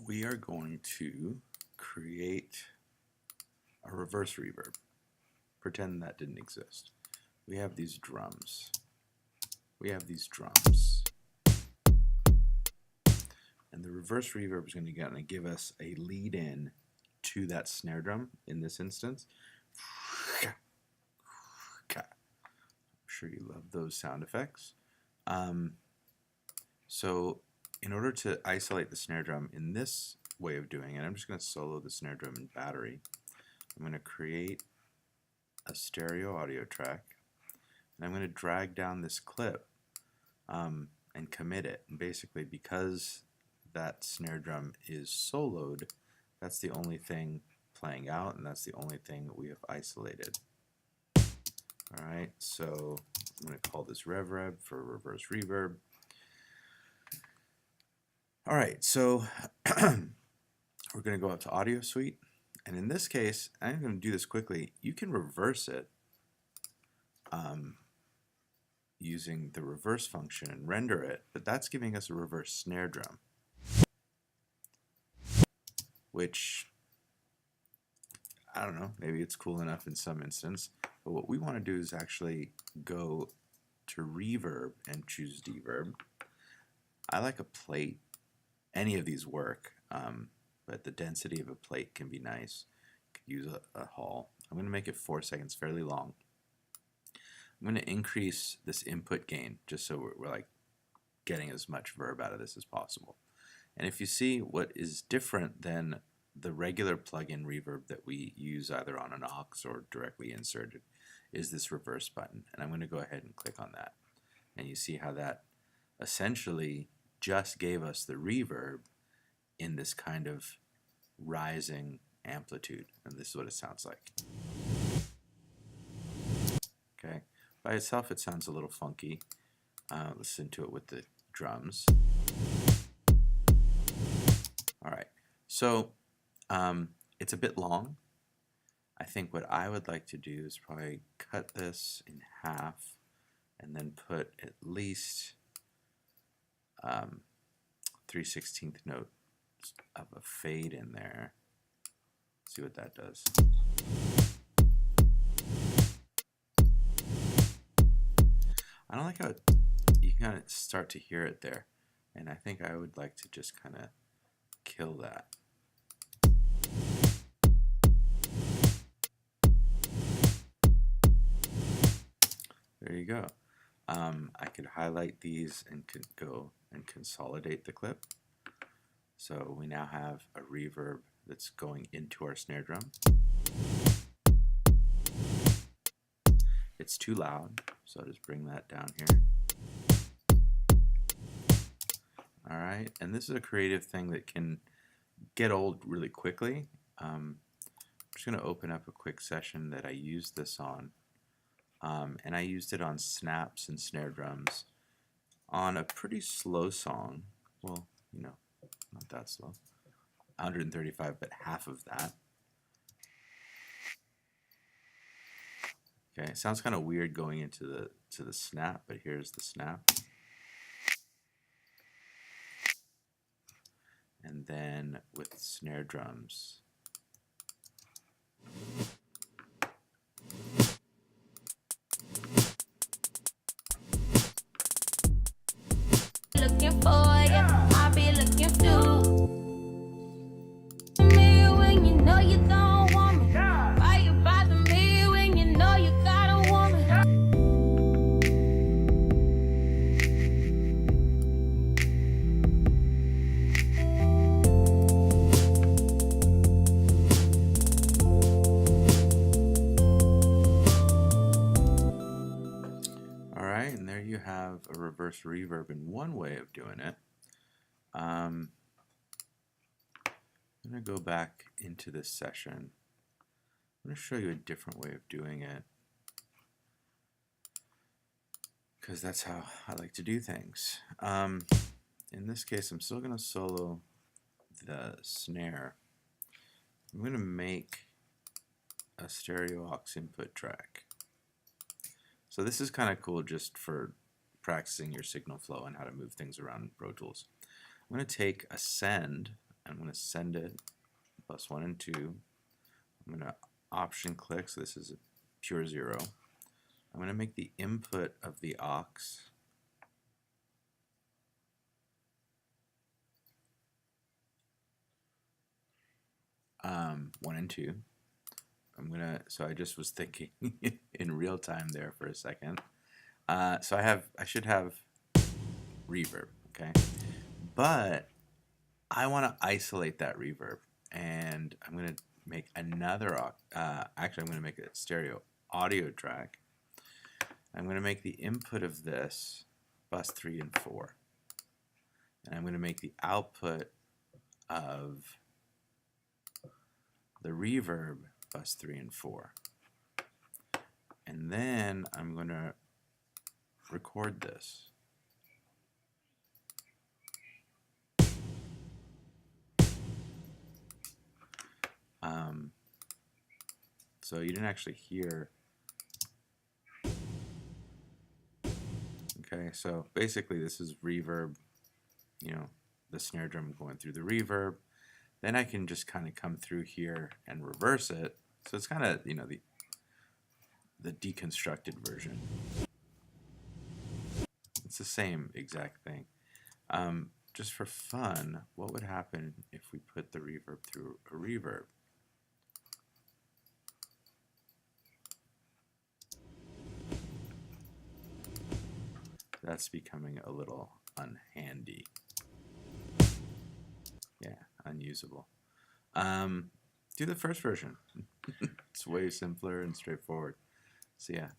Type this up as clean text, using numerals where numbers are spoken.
we are going to create a reverse reverb. Pretend that didn't exist. We have these drums. And the reverse reverb is going to give us a lead in to that snare drum in this instance. I'm sure you love those sound effects. So in order to isolate the snare drum in this way of doing it, I'm just going to solo the snare drum in battery. I'm going to create a stereo audio track, and I'm going to drag down this clip and commit it. And basically, because that snare drum is soloed, that's the only thing playing out, and that's the only thing that we have isolated. Alright, so I'm going to call this Reverb for reverse reverb. Alright, so we're going to go up to Audio Suite, and in this case, I'm going to do this quickly. You can reverse it using the reverse function and render it, but that's giving us a reverse snare drum, which, I don't know, maybe it's cool enough in some instance, but what we want to do is actually go to Reverb and choose Deverb. I like a plate. Any of these work, but the density of a plate can be nice. You could use a hall. I'm going to make it 4 seconds, fairly long. I'm going to increase this input gain just so we're like getting as much verb out of this as possible. And if you see, what is different than the regular plug-in reverb that we use either on an aux or directly inserted is this reverse button. And I'm going to go ahead and click on that. And you see how that essentially just gave us the reverb in this kind of rising amplitude. And this is what it sounds like. Okay. By itself, it sounds a little funky. Listen to it with the drums. Alright, so it's a bit long. I think what I would like to do is probably cut this in half and then put at least 3/16 note of a fade in there. See what that does. I don't like how you can kind of start to hear it there, and I think I would like to just kind of kill that. There you go. I could highlight these and could go and consolidate the clip. So we now have a reverb that's going into our snare drum. It's too loud, so I'll just bring that down here. Alright, and this is a creative thing that can get old really quickly. I'm just going to open up a quick session that I used this on. And I used it on snaps and snare drums on a pretty slow song. Well, you know, not that slow. 135, but half of that. Okay, it sounds kind of weird going into the snap, but here's the snap. And then with snare drums. Looking for you, I'll be looking through. Me when you know you don't want me. Why you bother me when you know you got a woman? Alright, and there you have a reverse reverb in one way of doing it. I'm going to go back into this session. I'm going to show you a different way of doing it, because that's how I like to do things. In this case, I'm still going to solo the snare. I'm going to make a stereo aux input track. So this is kind of cool just for practicing your signal flow and how to move things around in Pro Tools. I'm going to take a send I'm going to send it +1 and 2. I'm going to option click, so this is a pure 0. I'm going to make the input of the aux one and 2. So I just was thinking in real time there for a second. So I should have reverb, okay? But I want to isolate that reverb, and I'm going to make another, actually I'm going to make a stereo audio track. I'm going to make the input of this bus 3 and 4. And I'm going to make the output of the reverb bus 3 and 4. And then I'm going to record this. So you didn't actually hear. Okay, so basically this is reverb, the snare drum going through the reverb. Then I can just kind of come through here and reverse it. So it's kind of, the deconstructed version. It's the same exact thing. Just for fun, what would happen if we put the reverb through a reverb? That's becoming a little unhandy. Yeah, unusable. Do the first version. It's way simpler and straightforward. So yeah,